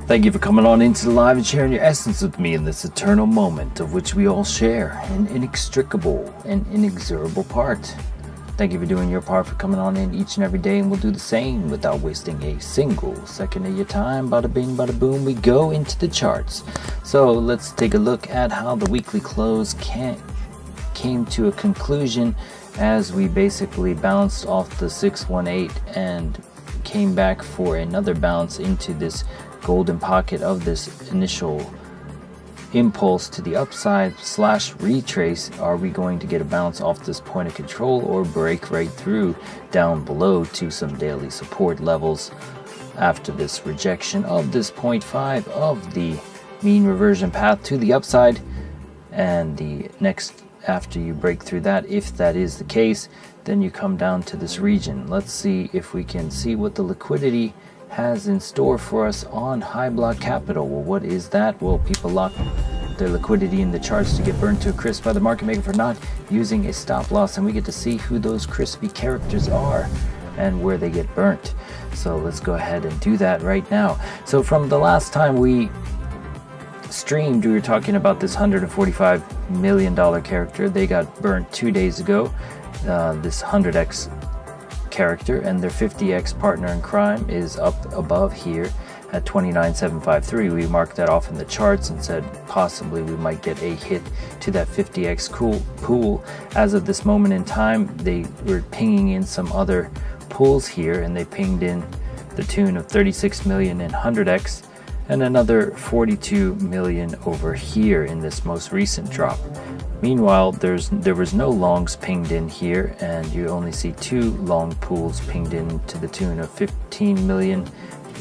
Thank you for coming on into the live and sharing your essence with me in this eternal moment of which we all share an inextricable and inexorable part. Thank you for doing your part, for coming on in each and every day, and we'll do the same without wasting a single second of your time. Bada bing, bada boom, we go into the charts. So let's take a look at how the weekly close came to a conclusion as we basically bounced off the 618 and came back for another bounce into this golden pocket of this initial impulse to the upside / retrace. Are we going to get a bounce off this point of control or break right through down below to some daily support levels after this rejection of this 0.5 of the mean reversion path to the upside? And the next, after you break through that, if that is the case, then you come down to this region. Let's see if we can see what the liquidity has in store for us on high block capital. Well, what is that? Well, people lock their liquidity in the charts to get burned to a crisp by the market maker for not using a stop loss, and we get to see who those crispy characters are and where they get burnt. So let's go ahead and do that right now. So from the last time we streamed, we were talking about this $145 million character. They got burnt 2 days ago. This 100x character, and their 50x partner in crime is up above here at 29,753. We marked that off in the charts and said possibly we might get a hit to that 50x pool. As of this moment in time, they were pinging in some other pools here, and they pinged in the tune of 36 million in 100x and another 42 million over here in this most recent drop. Meanwhile, there was no longs pinged in here, and you only see 2 long pools pinged in to the tune of 15 million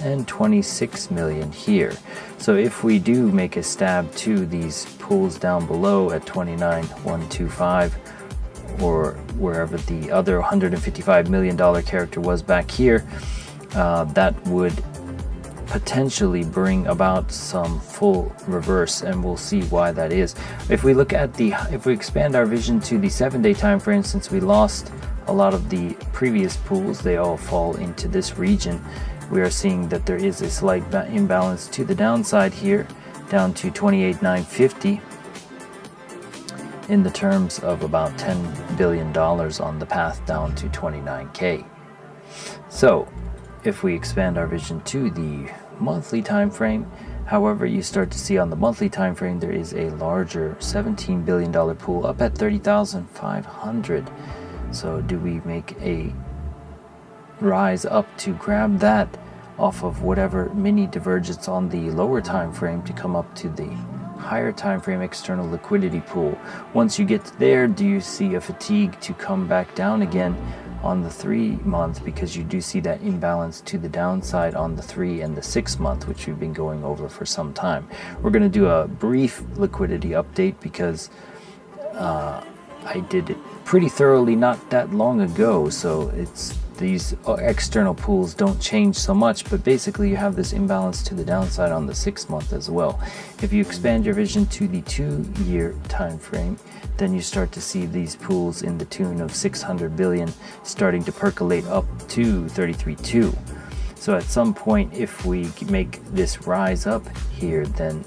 and 26 million here. So if we do make a stab to these pools down below at 29,125 or wherever the other $155 million character was back here, that would potentially bring about some full reverse, and we'll see why that is. If we look at if we expand our vision to the 7-day time frame, since we lost a lot of the previous pools, they all fall into this region. We are seeing that there is a slight imbalance to the downside here, down to 28,950 in the terms of about $10 billion on the path down to 29k. So if we expand our vision to the monthly time frame, however, you start to see on the monthly time frame there is a larger $17 billion pool up at 30,500. So do we make a rise up to grab that off of whatever mini divergence on the lower time frame to come up to the higher time frame external liquidity pool? Once you get there, do you see a fatigue to come back down again on the 3 month, because you do see that imbalance to the downside on the 3 and the 6 month, which we've been going over for some time. We're going to do a brief liquidity update because I did it pretty thoroughly not that long ago, so these external pools don't change so much, but basically you have this imbalance to the downside on the 6 month as well. If you expand your vision to the 2-year time frame, then you start to see these pools in the tune of 600 billion starting to percolate up to 33.2. So at some point, if we make this rise up here, then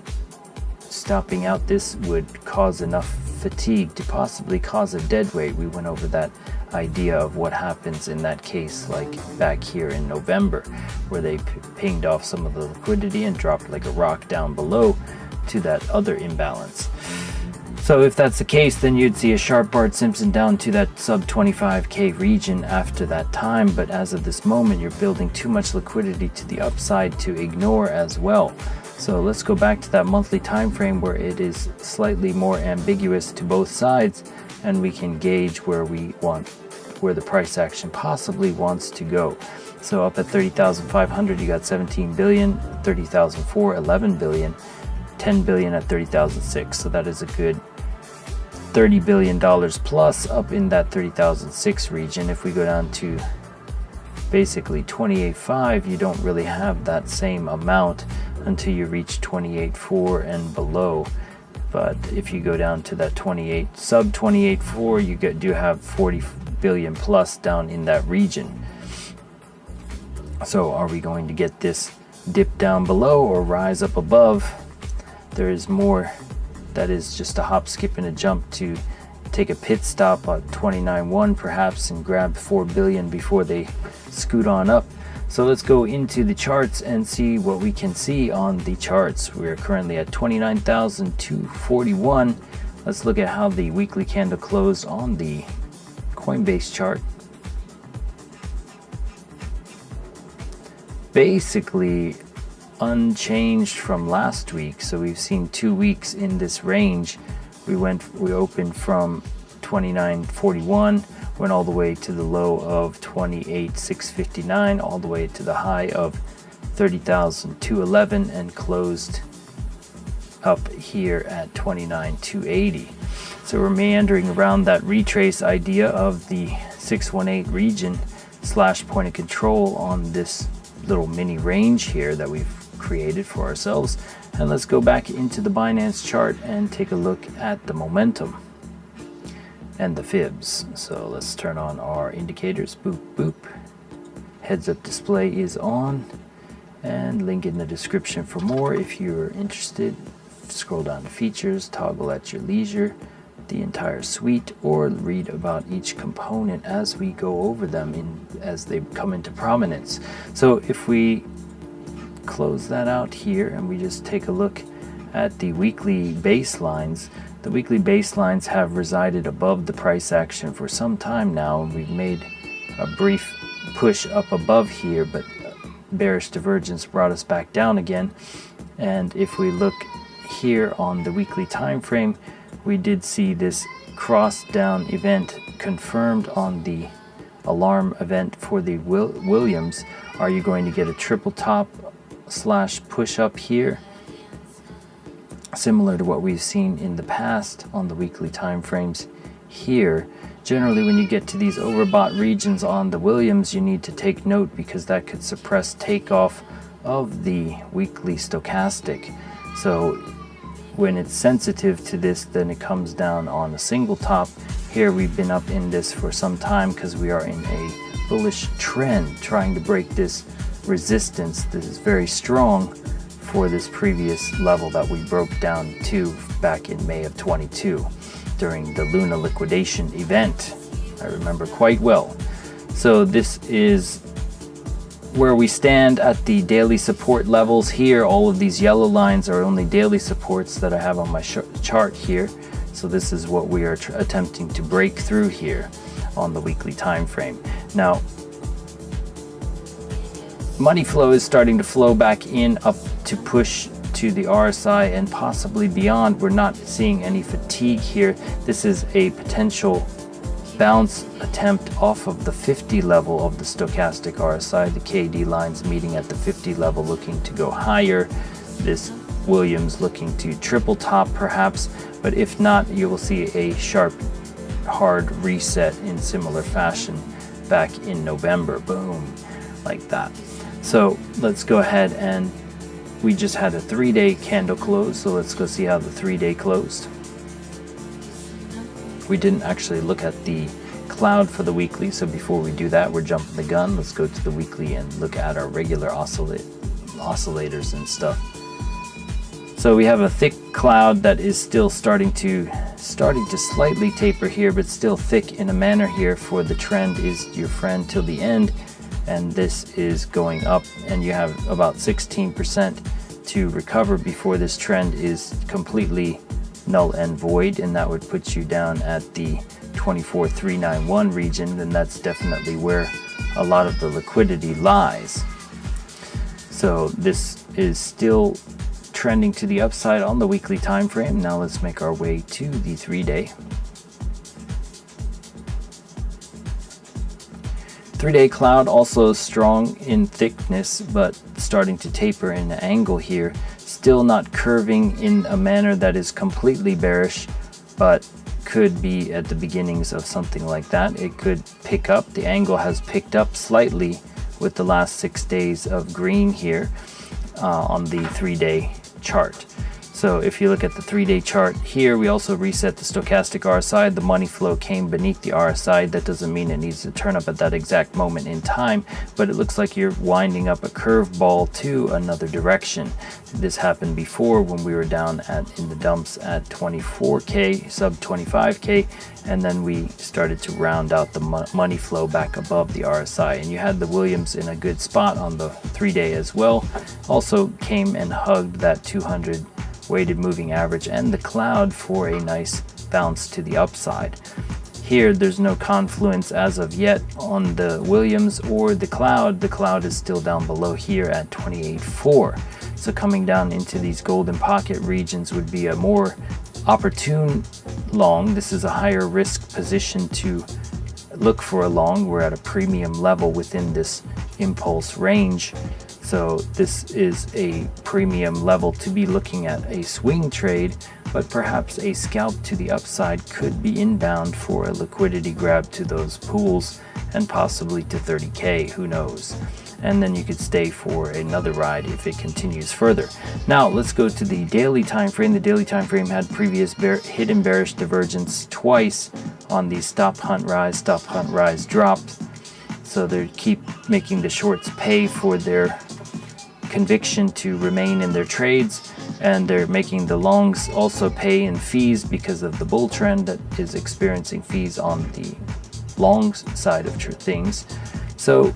stopping out this would cause enough fatigue to possibly cause a dead weight. We went over that idea of what happens in that case, like back here in November, where they pinged off some of the liquidity and dropped like a rock down below to that other imbalance. So if that's the case, then you'd see a sharp Bart Simpson down to that sub 25k region after that time. But as of this moment, you're building too much liquidity to the upside to ignore as well. So let's go back to that monthly time frame where it is slightly more ambiguous to both sides, and we can gauge where the price action possibly wants to go. So up at 30,500, you got 17 billion, 30,004, 11 billion, 10 billion at 30,006. So that is a good $30 billion plus up in that 30,006 region. If we go down to basically 28.5, you don't really have that same amount until you reach 28.4 and below. But if you go down to that 28, sub 28.4, you do have 40 billion plus down in that region. So are we going to get this dip down below or rise up above, there is more that is just a hop, skip, and a jump to take a pit stop at 29.1 perhaps and grab 4 billion before they scoot on up. So let's go into the charts and see what we can see on the charts. We're currently at 29,241. Let's look at how the weekly candle closed on the Coinbase chart. Basically unchanged from last week. So we've seen 2 weeks in this range. We opened from 29.41, went all the way to the low of 28,659, all the way to the high of 30,211, and closed up here at 29,280. So we're meandering around that retrace idea of the 618 region / point of control on this little mini range here that we've created for ourselves. And let's go back into the Binance chart and take a look at the momentum and the fibs. So let's turn on our indicators. Boop, boop. Heads up display is on, and link in the description for more if you're interested. Scroll down to features, toggle at your leisure, the entire suite, or read about each component as we go over them as they come into prominence. So if we close that out here and we just take a look at the weekly baselines, the weekly baselines have resided above the price action for some time now, and we've made a brief push up above here, but bearish divergence brought us back down again. And if we look here on the weekly time frame, we did see this cross down event confirmed on the alarm event for the Williams. Are you going to get a triple top / push up here, similar to what we've seen in the past on the weekly time frames here? Generally, when you get to these overbought regions on the Williams, you need to take note, because that could suppress takeoff of the weekly stochastic. So when it's sensitive to this, then it comes down on a single top. Here we've been up in this for some time because we are in a bullish trend trying to break this resistance that is very strong for this previous level that we broke down to back in May of 22 during the Luna liquidation event. I remember quite well. So this is where we stand at the daily support levels here. All of these yellow lines are only daily supports that I have on my chart here. So this is what we are attempting to break through here on the weekly time frame. Now, money flow is starting to flow back in up to push to the RSI and possibly beyond. We're not seeing any fatigue here. This is a potential bounce attempt off of the 50 level of the stochastic RSI. The KD lines meeting at the 50 level, looking to go higher. This Williams looking to triple top perhaps, but if not, you will see a sharp, hard reset in similar fashion back in November. Boom, like that. So let's go ahead, and we just had a 3-day candle close, so let's go see how the 3-day closed. We didn't actually look at the cloud for the weekly, so before we do that, we're jumping the gun. Let's go to the weekly and look at our regular oscillators and stuff. So we have a thick cloud that is still starting to slightly taper here, but still thick in a manner here, for the trend is your friend till the end. And this is going up, and you have about 16% to recover before this trend is completely null and void, and that would put you down at the 24,391 region, and that's definitely where a lot of the liquidity lies. So this is still trending to the upside on the weekly time frame. Now let's make our way to the 3-day. 3-day cloud also strong in thickness, but starting to taper in an angle here. Still not curving in a manner that is completely bearish, but could be at the beginnings of something like that. It could pick up. The angle has picked up slightly with the last 6 days of green here on the 3-day chart. So if you look at the 3-day chart here, we also reset the stochastic RSI. The money flow came beneath the RSI. That doesn't mean it needs to turn up at that exact moment in time, but it looks like you're winding up a curveball to another direction. This happened before when we were down in the dumps at 24K, sub 25K, and then we started to round out the money flow back above the RSI. And you had the Williams in a good spot on the 3-day as well. Also came and hugged that 200 weighted moving average and the cloud for a nice bounce to the upside. Here there's no confluence as of yet on the Williams or the cloud. The cloud is still down below here at 28.4. So coming down into these golden pocket regions would be a more opportune long. This is a higher risk position to look for a long. We're at a premium level within this impulse range. So this is a premium level to be looking at a swing trade, but perhaps a scalp to the upside could be inbound for a liquidity grab to those pools and possibly to 30K, who knows. And then you could stay for another ride if it continues further. Now let's go to the daily time frame. The daily time frame had previous hidden bearish divergence twice on the stop hunt rise drop. So they keep making the shorts pay for their conviction to remain in their trades, and they're making the longs also pay in fees because of the bull trend that is experiencing fees on the long side of things. So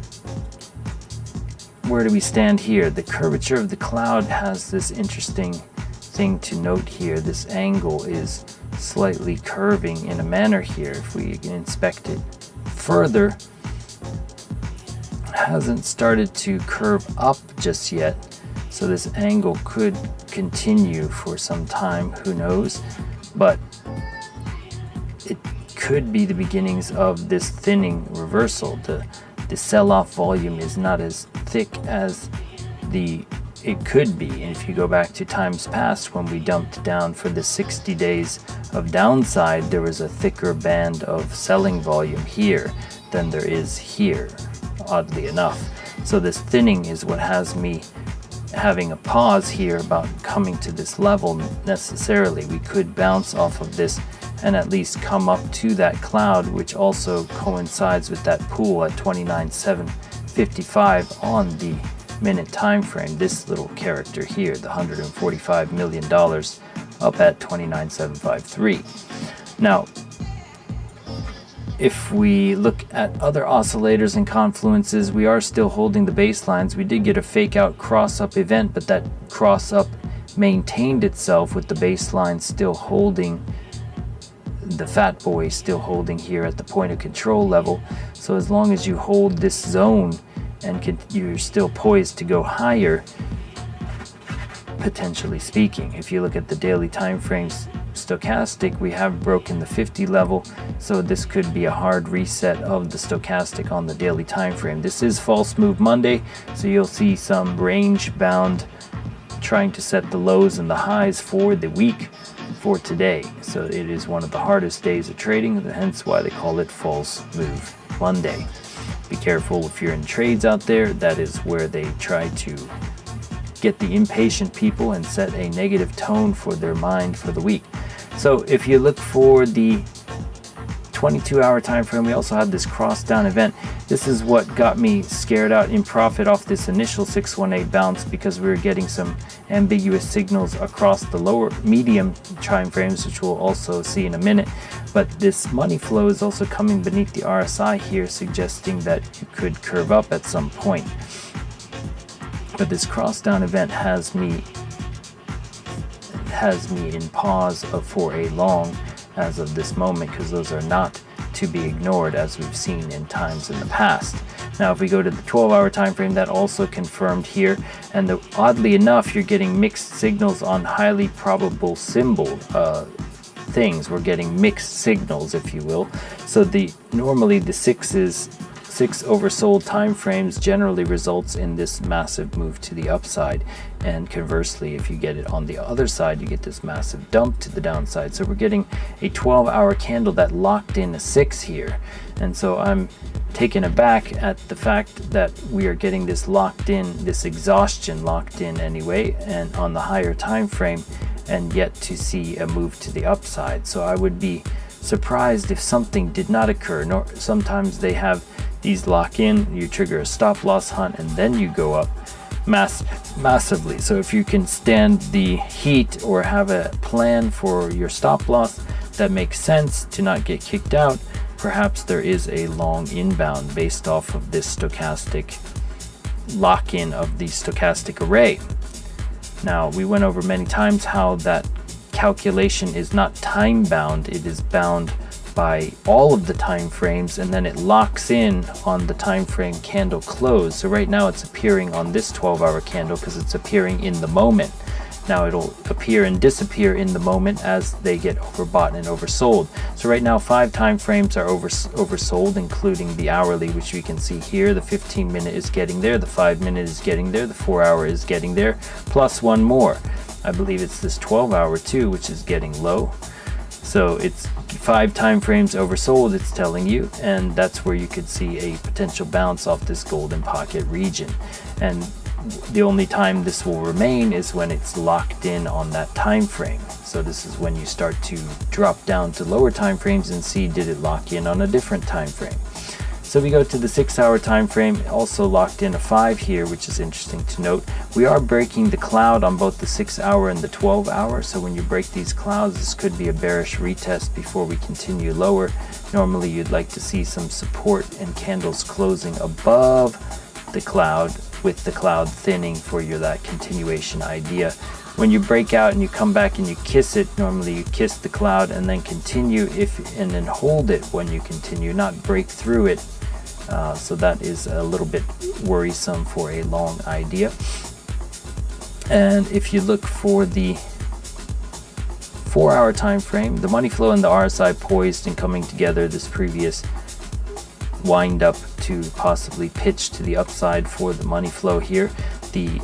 where do we stand here? The curvature of the cloud has this interesting thing to note here. This angle is slightly curving in a manner here. If we inspect it further, hasn't started to curve up just yet, so this angle could continue for some time, who knows, but it could be the beginnings of this thinning reversal. The sell-off volume is not as thick as it could be. And if you go back to times past when we dumped down for the 60 days of downside, there was a thicker band of selling volume here than there is here, oddly enough. So this thinning is what has me having a pause here about coming to this level necessarily. We could bounce off of this and at least come up to that cloud, which also coincides with that pool at 29,755 on the minute time frame. This little character here, the $145 million up at 29,753. Now if we look at other oscillators and confluences, we are still holding the baselines. We did get a fake out cross up event, but that cross up maintained itself with the baseline still holding, the fat boy still holding here at the point of control level. So as long as you hold this zone and you're still poised to go higher, potentially speaking. If you look at the daily time frames stochastic, we have broken the 50 level, so this could be a hard reset of the stochastic on the daily time frame. This is false move Monday, so you'll see some range bound trying to set the lows and the highs for the week for today. So it is one of the hardest days of trading, hence why they call it false move Monday. Be careful if you're in trades out there. That is where they try to get the impatient people and set a negative tone for their mind for the week. So if you look for the 22-hour time frame, we also have this cross down event. This is what got me scared out in profit off this initial 618 bounce, because we were getting some ambiguous signals across the lower medium time frames, which we'll also see in a minute. But this money flow is also coming beneath the RSI here, suggesting that it could curve up at some point. But this cross down event has me in pause for a long as of this moment, because those are not to be ignored as we've seen in times in the past. Now if we go to the 12-hour time frame, that also confirmed here, and oddly enough you're getting mixed signals on highly probable symbol things. We're getting mixed signals, if you will. So normally the six oversold time frames generally results in this massive move to the upside, and conversely, if you get it on the other side, you get this massive dump to the downside. So we're getting a 12-hour candle that locked in a 6 here, and so I'm taken aback at the fact that we are getting this locked in, this exhaustion locked in anyway, and on the higher time frame, and yet to see a move to the upside. So I would be surprised if something did not occur. Sometimes they have these lock in, you trigger a stop loss hunt, and then you go up massively. So if you can stand the heat or have a plan for your stop loss that makes sense to not get kicked out, perhaps there is a long inbound based off of this stochastic lock-in of the stochastic array. Now, we went over many times how that calculation is not time bound, it is bound by all of the time frames, and then it locks in on the time frame candle close. So right now it's appearing on this 12-hour candle because it's appearing in the moment. Now it'll appear and disappear in the moment as they get overbought and oversold. So right now 5 time frames are oversold, including the hourly, which we can see here. The 15-minute is getting there, the 5-minute is getting there, the 4-hour is getting there, plus one more. I believe it's this 12-hour too, which is getting low. So it's 5 time frames oversold, it's telling you, and that's where you could see a potential bounce off this golden pocket region. And the only time this will remain is when it's locked in on that time frame. So this is when you start to drop down to lower time frames and see, did it lock in on a different time frame. So we go to the 6-hour time frame, also locked in a 5 here, which is interesting to note. We are breaking the cloud on both the 6-hour and the 12-hour. So when you break these clouds, this could be a bearish retest before we continue lower. Normally you'd like to see some support and candles closing above the cloud, with the cloud thinning for that continuation idea. When you break out and you come back and you kiss it, normally you kiss the cloud and then continue and then hold it when you continue, not break through it. So that is a little bit worrisome for a long idea. And if you look for the 4-hour time frame, the money flow and the RSI poised and coming together, this previous wind up to possibly pitch to the upside for the money flow here. The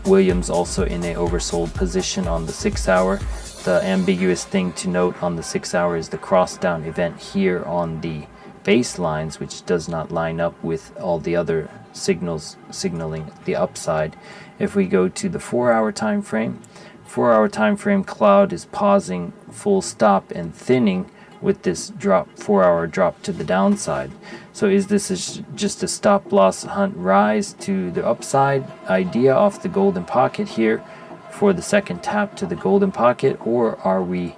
Williams also in a oversold position on the 6-hour. The ambiguous thing to note on the 6-hour is the cross down event here on the baselines, which does not line up with all the other signals signaling the upside. If we go to the 4-hour time frame, 4-hour time frame cloud is pausing, full stop, and thinning with this drop, 4-hour drop to the downside. So is this just a stop loss hunt rise to the upside idea off the golden pocket here for the second tap to the golden pocket, or are we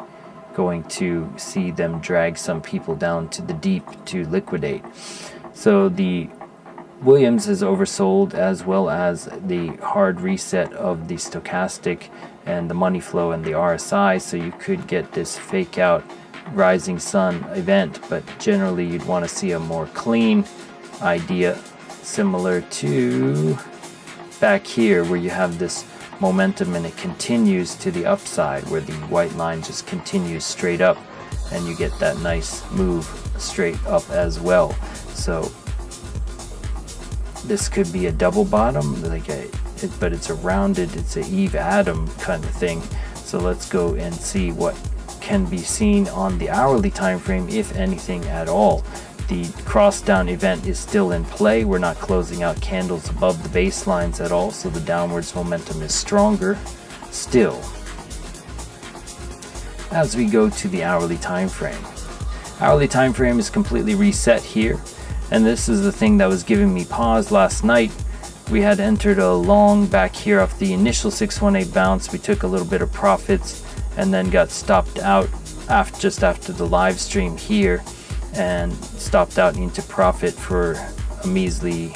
going to see them drag some people down to the deep to liquidate? So the Williams is oversold, as well as the hard reset of the stochastic and the money flow and the RSI, so you could get this fake out rising sun event, but generally you'd want to see a more clean idea, similar to back here where you have this momentum and it continues to the upside, where the white line just continues straight up and you get that nice move straight up as well. So this could be a double bottom, but it's a rounded, it's a 𝗥𝗲𝗶𝗁 kind of thing. So let's go and see what can be seen on the hourly time frame, if anything at all. The cross down event is still in play. We're not closing out candles above the baselines at all, so the downwards momentum is stronger still. As we go to the hourly time frame, hourly time frame is completely reset here, and this is the thing that was giving me pause last night. We had entered a long back here off the initial 618 bounce. We took a little bit of profits and then got stopped out just after the live stream here, and stopped out into profit for a measly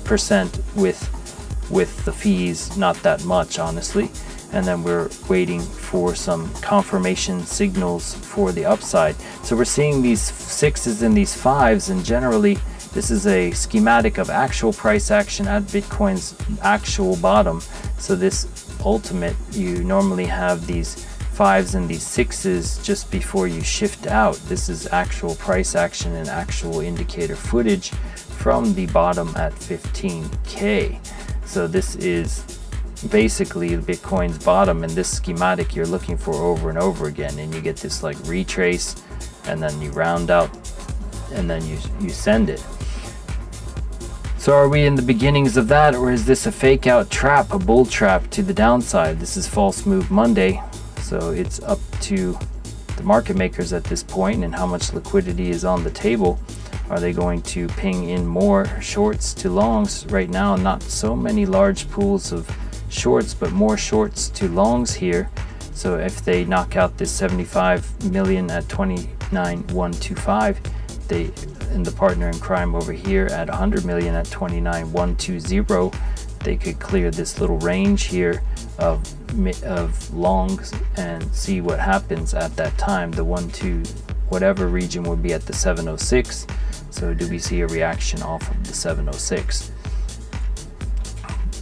percent with the fees, not that much honestly. And then we're waiting for some confirmation signals for the upside. So we're seeing these 6s and these 5s, and generally this is a schematic of actual price action at Bitcoin's actual bottom. So this ultimate, you normally have these 5s and these 6s just before you shift out. This is actual price action and actual indicator footage from the bottom at 15K. So this is basically Bitcoin's bottom, and this schematic you're looking for over and over again, and you get this like retrace, and then you round out, and then you send it. So are we in the beginnings of that, or is this a fake out trap, a bull trap to the downside? This is False Move Monday. So it's up to the market makers at this point and how much liquidity is on the table. Are they going to ping in more shorts to longs? Right now, not so many large pools of shorts, but more shorts to longs here. So if they knock out this 75 million at 29,125, they and the partner in crime over here at 100 million at 29,120, they could clear this little range here of longs and see what happens at that time. The 1-2 whatever region would be at the 706. So do we see a reaction off of the 706?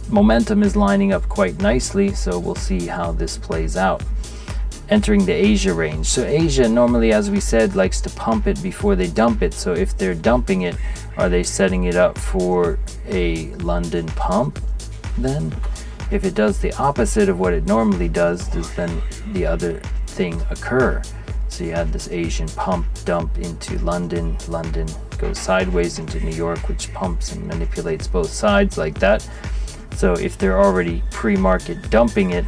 Momentum is lining up quite nicely, so we'll see how this plays out. Entering the Asia range. So Asia normally, as we said, likes to pump it before they dump it. So if they're dumping it, are they setting it up for a London pump then? If it does the opposite of what it normally does then the other thing occur? So you had this Asian pump dump into London. London goes sideways into New York, which pumps and manipulates both sides like that. So if they're already pre-market dumping it,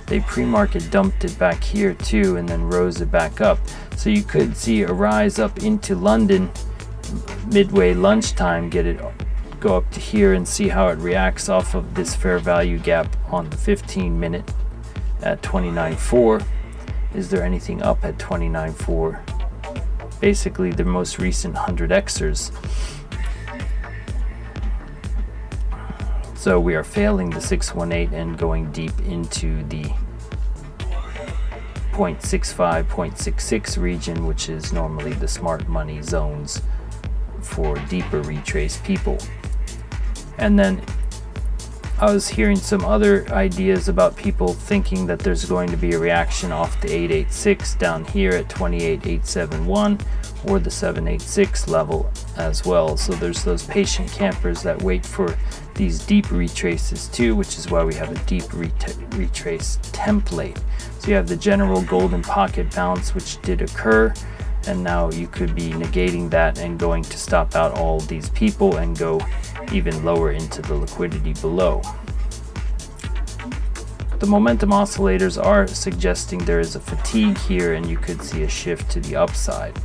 they pre-market dumped it back here too and then rose it back up. So you could see a rise up into London midway lunchtime, go up to here and see how it reacts off of this fair value gap on the 15-minute at 29.4. Is there anything up at 29.4? Basically the most recent 100xers. So we are failing the 618 and going deep into the 0.65, 0.66 region, which is normally the smart money zones for deeper retrace people. And then I was hearing some other ideas about people thinking that there's going to be a reaction off the 886 down here at 28,871 or the 786 level as well. So there's those patient campers that wait for these deep retraces too, which is why we have a deep retrace template. So you have the general golden pocket bounce, which did occur, and now you could be negating that and going to stop out all these people and go even lower into the liquidity below. The momentum oscillators are suggesting there is a fatigue here and you could see a shift to the upside.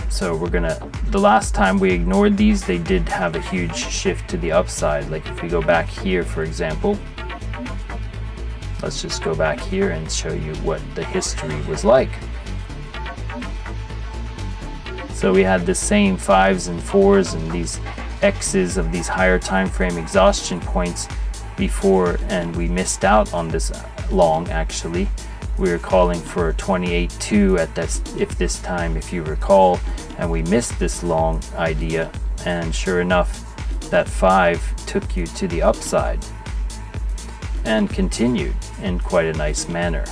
So the last time we ignored these, they did have a huge shift to the upside. Like if we go back here, for example, let's just go back here and show you what the history was like. So we had the same 5s and 4s and these X's of these higher time frame exhaustion points before, and we missed out on this long. Actually, we were calling for 28.2 at this time, if you recall, and we missed this long idea, and sure enough that 5 took you to the upside and continued in quite a nice manner.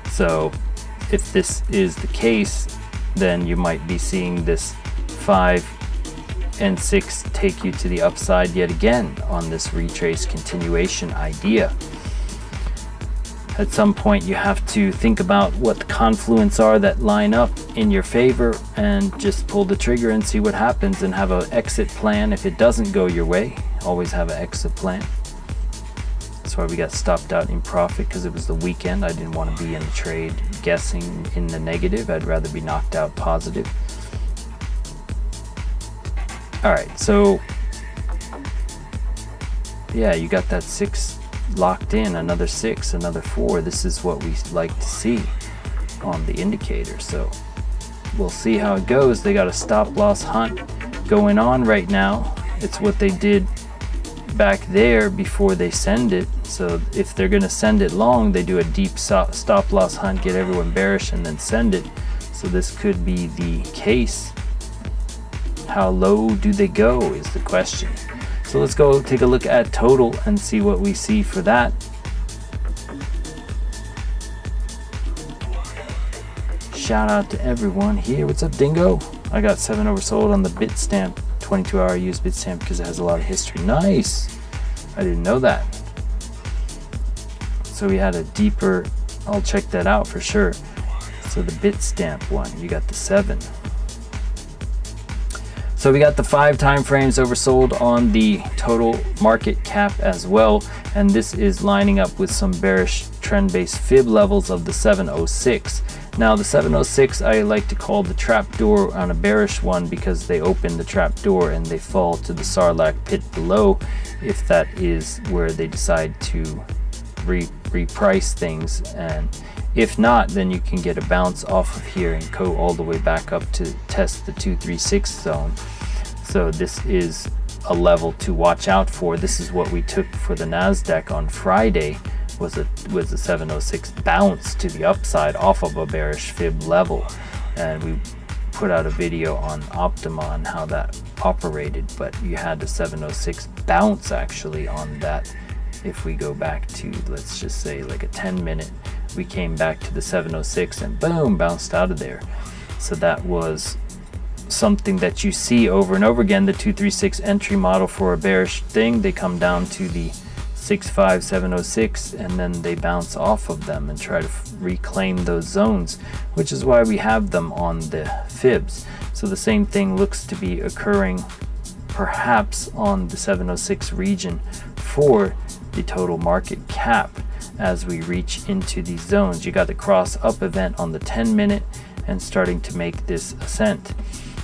So if this is the case, then you might be seeing this 5 and 6 take you to the upside yet again on this retrace continuation idea. At some point you have to think about what the confluence are that line up in your favor and just pull the trigger and see what happens and have an exit plan. If it doesn't go your way, always have an exit plan. That's why we got stopped out in profit, because it was the weekend. I didn't want to be in the trade guessing in the negative. I'd rather be knocked out positive. Alright, so yeah, you got that 6 locked in, another 6, another 4. This is what we like to see on the indicator. So we'll see how it goes. They got a stop loss hunt going on right now. It's what they did back there before they send it. So if they're going to send it long, they do a deep stop loss hunt, get everyone bearish, and then send it. So this could be the case. How low do they go is the question. So let's go take a look at total and see what we see for that. Shout out to everyone here. What's up, Dingo? I got 7 oversold on the Bitstamp 22-hour used Bitstamp because it has a lot of history. Nice. I didn't know that. So we had a deeper, I'll check that out for sure. So the Bitstamp one, you got the 7. So we got the 5 time frames oversold on the total market cap as well. and this is lining up with some bearish trend-based fib levels of the 706. Now the 706 I like to call the trapdoor on a bearish one, because they open the trapdoor and they fall to the Sarlacc pit below, if that is where they decide to reprice things. And if not, then you can get a bounce off of here and go all the way back up to test the 236 zone. So this is a level to watch out for. This is what we took for the Nasdaq on Friday, was a 706 bounce to the upside off of a bearish fib level, and we put out a video on Optima on how that operated. But you had a 706 bounce actually on that. If we go back to, let's just say, like a 10-minute, we came back to the 706 and boom, bounced out of there. So that was something that you see over and over again. The 236 entry model for a bearish thing, they come down to the 65706 and then they bounce off of them and try to reclaim those zones, which is why we have them on the fibs. So the same thing looks to be occurring perhaps on the 706 region for the total market cap as we reach into these zones. You got the cross up event on the 10-minute and starting to make this ascent.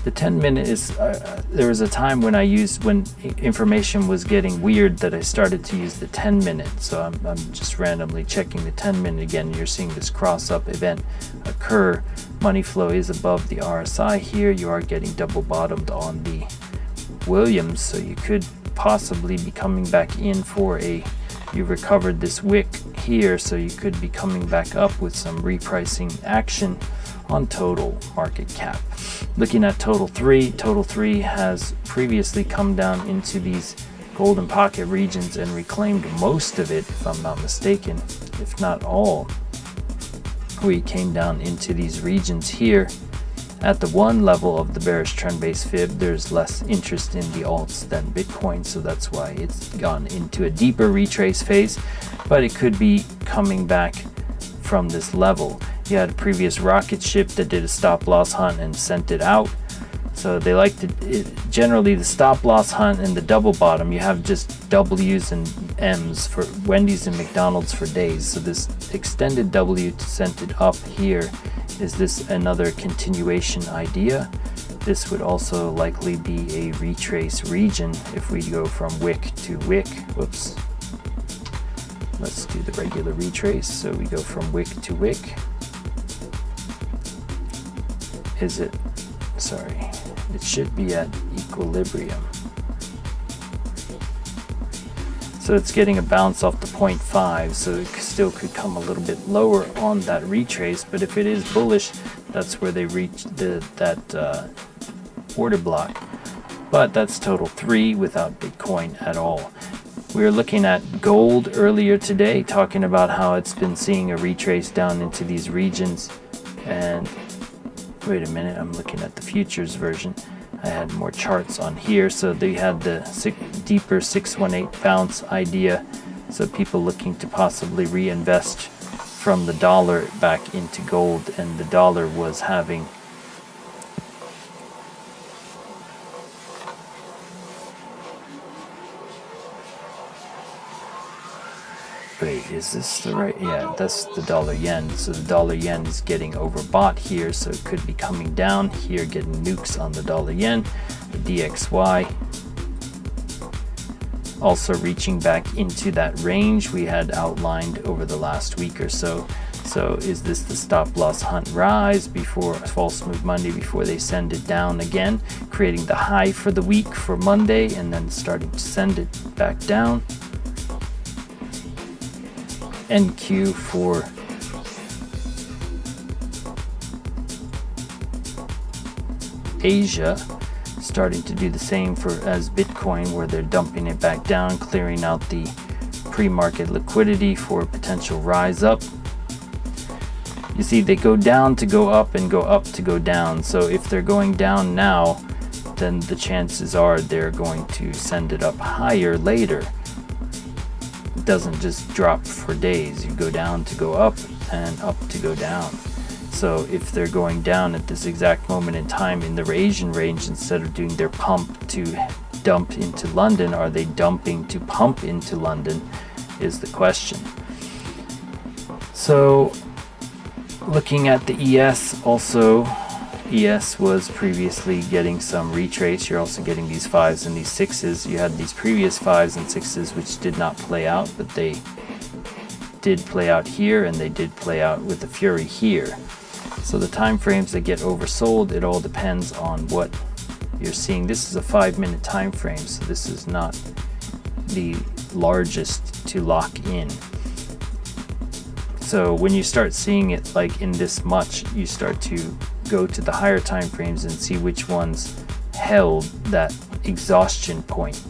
The 10-minute is, there was a time when when information was getting weird, that I started to use the 10-minute. So I'm just randomly checking the 10-minute again. You're seeing this cross up event occur. Money flow is above the RSI here. You are getting double bottomed on the Williams, so you could possibly be coming back in for you recovered this wick here, so you could be coming back up with some repricing action on total market cap. Looking at total 3 has previously come down into these golden pocket regions and reclaimed most of it, if I'm not mistaken, if not all. We came down into these regions here. At the one level of the bearish trend-based fib, there's less interest in the alts than Bitcoin, so that's why it's gone into a deeper retrace phase, but it could be coming back from this level. You had a previous rocket ship that did a stop loss hunt and sent it out. So they like to, generally the stop loss hunt and the double bottom, you have just W's and M's for Wendy's and McDonald's for days. So this extended W sent it up here. Is this another continuation idea? This would also likely be a retrace region if we go from wick to wick. Whoops. Let's do the regular retrace. So we go from wick to wick. It should be at equilibrium. So it's getting a bounce off the 0.5, so it still could come a little bit lower on that retrace, but if it is bullish, that's where they reach that order block. But that's total 3 without Bitcoin at all. We were looking at gold earlier today, talking about how it's been seeing a retrace down into these regions. And wait a minute, I'm looking at the futures version. I had more charts on here, so they had the deeper 618 bounce idea. So people looking to possibly reinvest from the dollar back into gold, and the dollar was having wait, is this the right? Yeah, that's the dollar yen. So the dollar yen is getting overbought here, so it could be coming down here, getting nukes on the dollar yen. The DXY also reaching back into that range we had outlined over the last week or so. So is this the stop loss hunt rise before false move Monday, before they send it down again, creating the high for the week for Monday and then starting to send it back down? NQ for Asia, starting to do the same as Bitcoin, where they're dumping it back down, clearing out the pre-market liquidity for a potential rise up. You see, they go down to go up and go up to go down. So if they're going down now, then the chances are they're going to send it up higher later. Doesn't just drop for days. You go down to go up and up to go down. So if they're going down at this exact moment in time in the Asian range, instead of doing their pump to dump into London, are they dumping to pump into London? is the question. So looking at the ES also, ES was previously getting some retrace. You're also getting these 5s and these 6s. You had these previous 5s and 6s which did not play out, but they did play out here, and they did play out with the fury here. So the time frames that get oversold, it all depends on what you're seeing. This is a 5-minute time frame, so this is not the largest to lock in. So when you start seeing it like in this much, you start to go to the higher time frames and see which ones held that exhaustion point.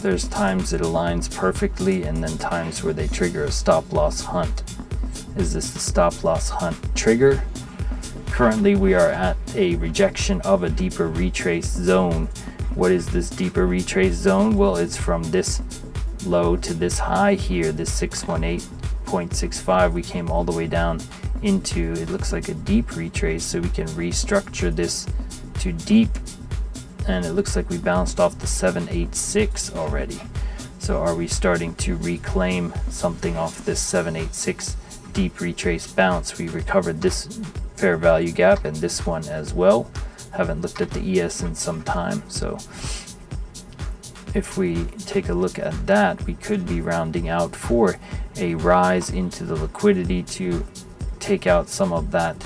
There's times it aligns perfectly, and then times where they trigger a stop loss hunt. Is this the stop loss hunt trigger? Currently we are at a rejection of a deeper retrace zone. What is this deeper retrace zone? Well, it's from this low to this high here, this 618.65. We came all the way down into, it looks like a deep retrace, so we can restructure this to deep, and it looks like we bounced off the 786 already. So are we starting to reclaim something off this 786 deep retrace bounce? We recovered this fair value gap and this one as well. Haven't looked at the ES in some time, so if we take a look at that, we could be rounding out for a rise into the liquidity to take out some of that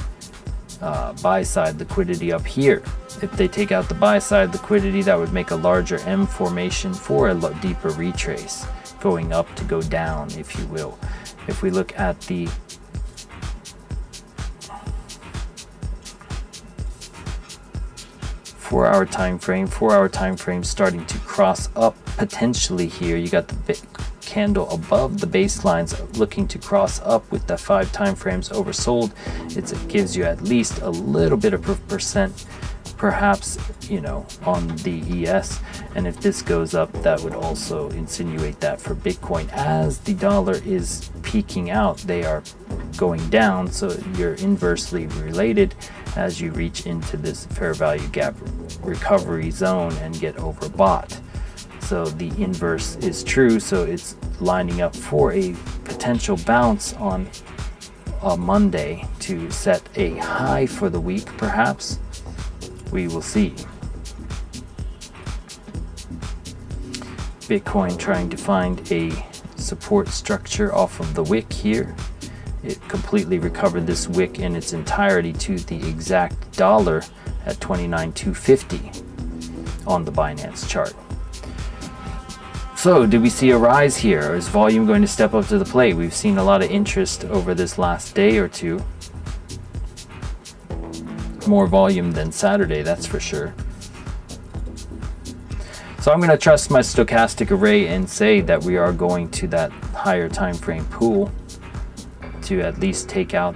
buy side liquidity up here. If they take out the buy side liquidity, that would make a larger M formation for a deeper retrace, going up to go down, if you will. If we look at the four-hour time frame starting to cross up potentially here. You got the candle above the baselines looking to cross up with the 5 time frames oversold. It gives you at least a little bit of percent, perhaps, you know, on the ES. And if this goes up, that would also insinuate that for Bitcoin. As the dollar is peaking out, they are going down, so you're inversely related as you reach into this fair value gap recovery zone and get overbought. So the inverse is true, so it's lining up for a potential bounce on a Monday to set a high for the week, perhaps. We will see. Bitcoin trying to find a support structure off of the wick here. It completely recovered this wick in its entirety to the exact dollar at 29,250 on the Binance chart. So did we see a rise here, or is volume going to step up to the plate? We've seen a lot of interest over this last day or two. More volume than Saturday, that's for sure. So I'm going to trust my stochastic array and say that we are going to that higher time frame pool to at least take out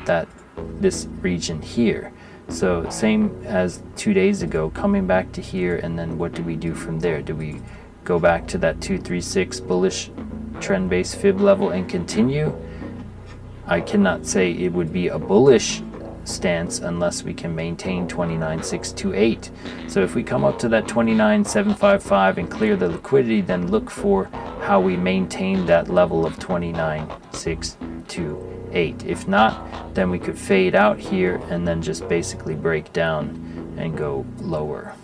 this region here. So same as 2 days ago, coming back to here, and then what do we do from there? Do we go back to that 236 bullish trend based fib level and continue? I cannot say it would be a bullish stance unless we can maintain 29,628. So if we come up to that 29,755 and clear the liquidity, then look for how we maintain that level of 29,628. If not, then we could fade out here and then just basically break down and go lower.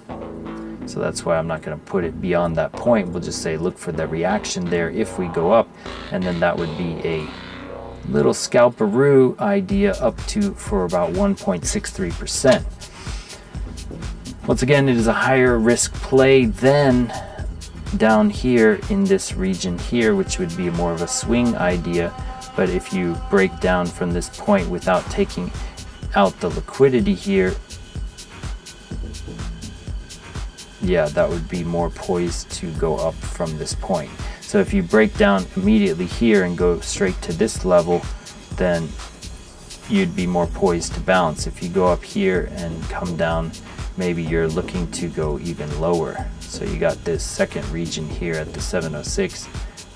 So that's why I'm not going to put it beyond that point. We'll just say look for the reaction there if we go up, and then that would be a little 𝗥𝗲𝗃 idea up to for about 1.63%. Once again, it is a higher risk play than down here in this region here, which would be more of a swing idea. But if you break down from this point without taking out the liquidity here, yeah, that would be more poised to go up from this point. So if you break down immediately here and go straight to this level, then you'd be more poised to bounce. If you go up here and come down, maybe you're looking to go even lower. So you got this second region here at the 706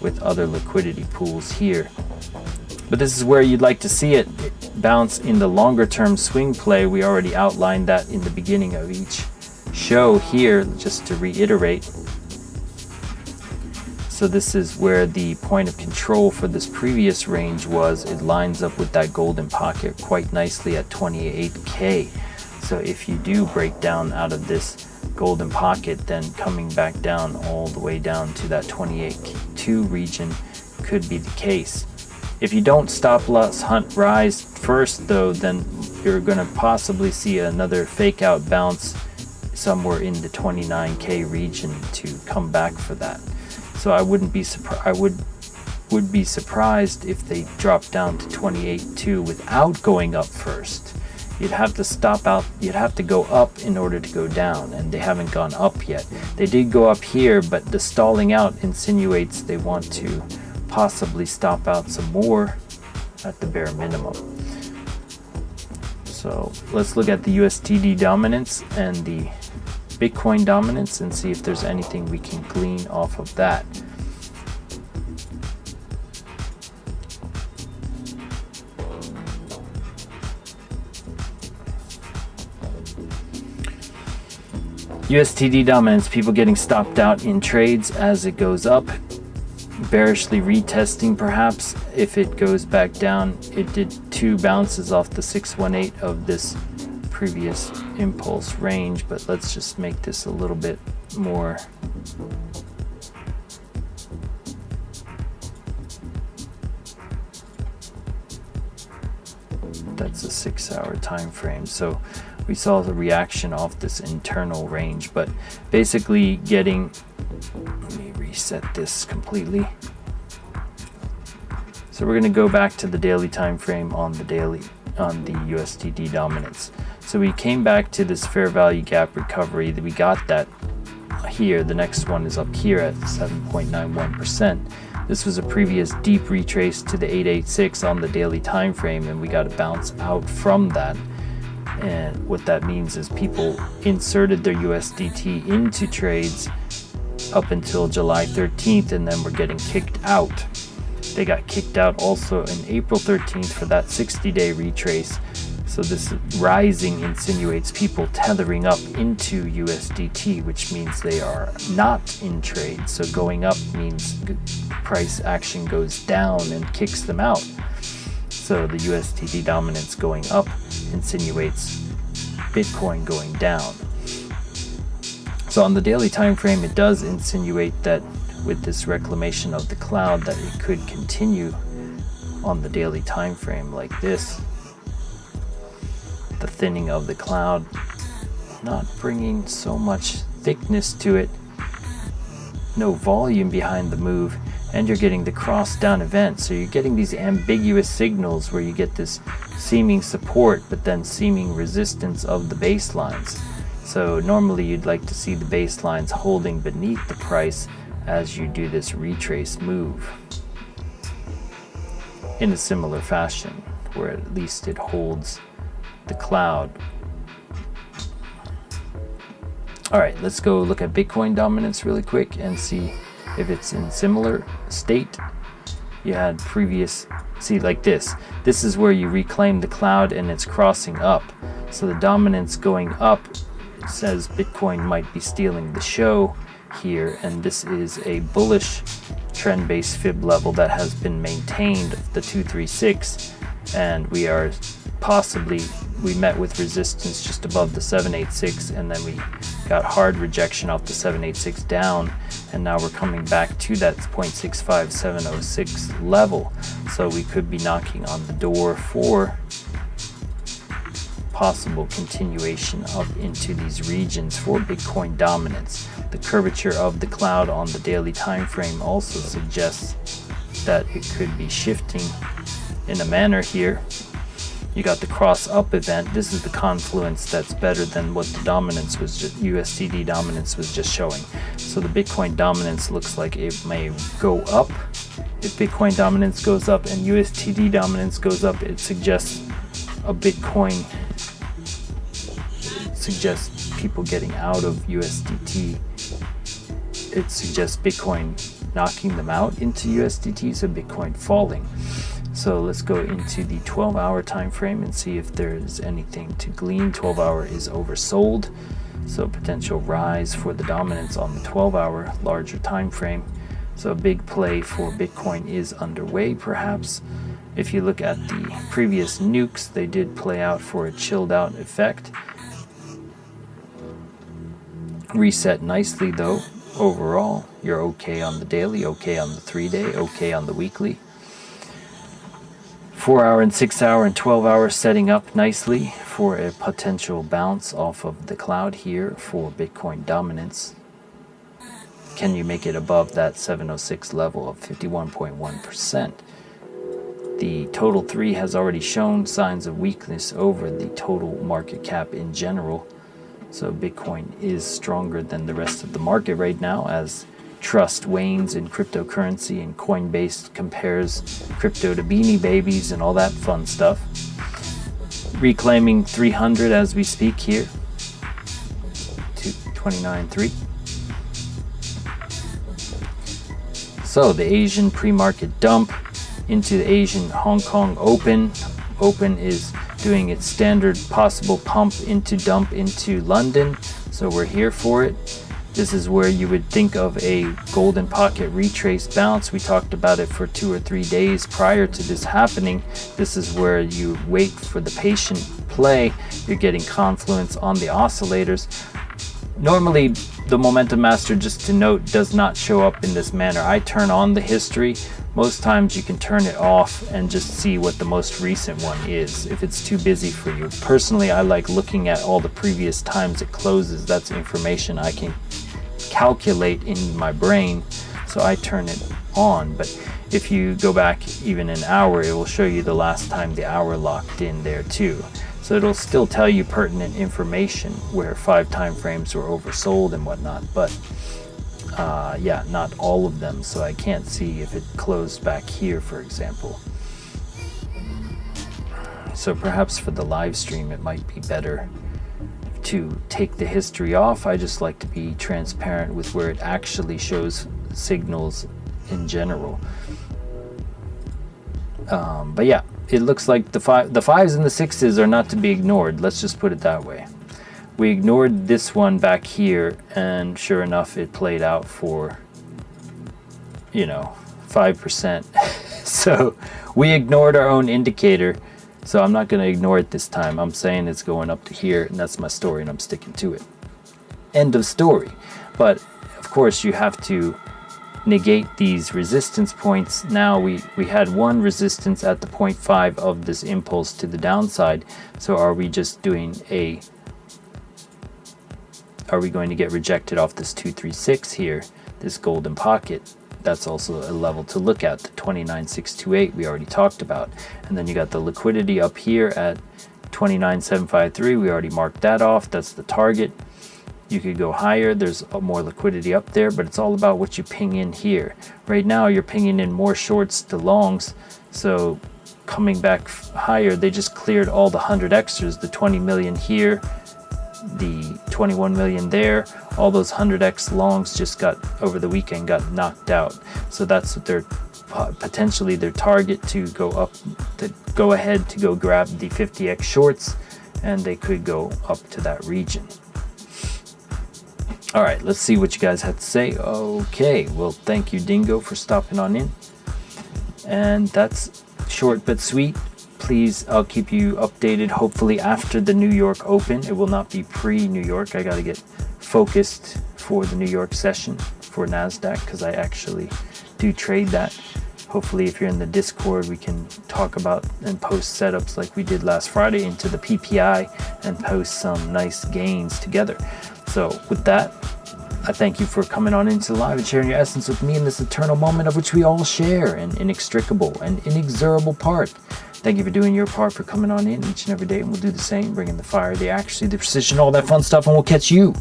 with other liquidity pools here. But this is where you'd like to see it bounce in the longer term swing play. We already outlined that in the beginning of each show here, just to reiterate. So this is where the point of control for this previous range was. It lines up with that golden pocket quite nicely at 28K. So if you do break down out of this golden pocket, then coming back down all the way down to that 28.2 region could be the case. If you don't stop loss hunt rise first though, then you're going to possibly see another fake out bounce somewhere in the 29K region to come back for that. So I wouldn't be surprised. I would be surprised if they drop down to 28.2 without going up first. You'd have to stop out. You'd have to go up in order to go down, and they haven't gone up yet. They did go up here, but the stalling out insinuates they want to possibly stop out some more at the bare minimum. So let's look at the USDT dominance and the Bitcoin dominance and see if there's anything we can glean off of that. USDT dominance, people getting stopped out in trades as it goes up, bearishly retesting perhaps. If it goes back down, it did 2 bounces off the 618 of this previous impulse range, but let's just make this a little bit more that's a 6-hour time frame. So we saw the reaction off this internal range, but basically getting, let me reset this completely. So we're going to go back to the daily time frame on the USDT dominance. So we came back to this fair value gap recovery. We got that here. The next one is up here at 7.91%. This was a previous deep retrace to the 886 on the daily time frame, and we got a bounce out from that. And what that means is people inserted their USDT into trades up until July 13th, and then were getting kicked out. They got kicked out also in April 13th for that 60-day retrace. So this rising insinuates people tethering up into USDT, which means they are not in trade. So going up means price action goes down and kicks them out. So the USDT dominance going up insinuates Bitcoin going down. So on the daily time frame, it does insinuate that with this reclamation of the cloud, that it could continue on the daily time frame like this. The thinning of the cloud, not bringing so much thickness to it, no volume behind the move, and you're getting the cross down event. So you're getting these ambiguous signals where you get this seeming support but then seeming resistance of the baselines. So normally you'd like to see the baselines holding beneath the price as you do this retrace move in a similar fashion, where at least it holds the cloud. All right, let's go look at Bitcoin dominance really quick and see if it's in similar state. You had previous, see, like this is where you reclaim the cloud and it's crossing up. So the dominance going up says Bitcoin might be stealing the show here, and this is a bullish trend-based fib level that has been maintained, the 236, and we are possibly, we met with resistance just above the 786, and then we got hard rejection off the 786 down, and now we're coming back to that 0.65706 level. So we could be knocking on the door for possible continuation up into these regions for Bitcoin dominance. The curvature of the cloud on the daily time frame also suggests that it could be shifting in a manner here. You got the cross up event. This is the confluence that's better than what the dominance was just, USDT dominance was just showing. So the Bitcoin dominance looks like it may go up. If Bitcoin dominance goes up and USDT dominance goes up, it suggests a Bitcoin, it suggests people getting out of USDT. It suggests Bitcoin knocking them out into USDT, so Bitcoin falling. So let's go into the 12-hour time frame and see if there's anything to glean. 12-hour is oversold. So potential rise for the dominance on the 12-hour larger time frame. So a big play for Bitcoin is underway, perhaps. If you look at the previous nukes, they did play out for a chilled out effect. Reset nicely though. Overall, you're okay on the daily, okay on the 3-day, okay on the weekly. 4-hour and 6-hour and 12-hour setting up nicely for a potential bounce off of the cloud here for Bitcoin dominance. Can you make it above that 706 level of 51.1%? The total 3 has already shown signs of weakness over the total market cap in general. So Bitcoin is stronger than the rest of the market right now as trust wanes in cryptocurrency and Coinbase compares crypto to Beanie Babies and all that fun stuff. Reclaiming 300 as we speak here to 29.3. So the Asian pre-market dump into the Asian Hong Kong Open. Open is doing its standard possible pump into dump into London, so we're here for it. This is where you would think of a golden pocket retrace bounce. We talked about it for 2 or 3 days prior to this happening. This is where you wait for the patient play. You're getting confluence on the oscillators. Normally the Momentum Master, just to note, does not show up in this manner. I turn on the history. Most times you can turn it off and just see what the most recent one is if it's too busy for you. Personally, I like looking at all the previous times it closes. That's information I can calculate in my brain, so I turn it on. But if you go back even an hour, it will show you the last time the hour locked in there too. So it'll still tell you pertinent information where 5 time frames were oversold and whatnot, but yeah, not all of them. So I can't see if it closed back here, for example. So perhaps for the live stream, it might be better to take the history off. I just like to be transparent with where it actually shows signals in general. But yeah, it looks like the 5s and the 6s are not to be ignored. Let's just put it that way. We ignored this one back here, and sure enough, it played out for, 5%. So we ignored our own indicator. So I'm not going to ignore it this time. I'm saying it's going up to here, and that's my story, and I'm sticking to it. End of story. But of course, you have to negate these resistance points. Now we had one resistance at the 0.5 of this impulse to the downside. So are we just doing are we going to get rejected off this 236 here, this golden pocket? That's also a level to look at. The 29.628 we already talked about. And then you got the liquidity up here at 29.753. We already marked that off. That's the target. You could go higher. There's more liquidity up there, but it's all about what you ping in here. Right now you're pinging in more shorts to longs. So coming back higher, they just cleared all the 100 extras, the 20 million here, the 21 million there. All those 100x longs just got over the weekend got knocked out. So that's what they're potentially their target, to go up, to go ahead to go grab the 50x shorts, and they could go up to that region. All right, let's see what you guys have to say. Okay, well, thank you, Dingo, for stopping on in. And that's short but sweet. Please, I'll keep you updated, hopefully after the New York Open. It will not be pre-New York. I got to get focused for the New York session for NASDAQ, because I actually do trade that. Hopefully, if you're in the Discord, we can talk about and post setups like we did last Friday into the PPI and post some nice gains together. So with that, I thank you for coming on into live and sharing your essence with me in this eternal moment of which we all share, an inextricable and inexorable part. Thank you for doing your part, for coming on in each and every day, and we'll do the same, bringing the fire, the accuracy, the precision, all that fun stuff, and we'll catch you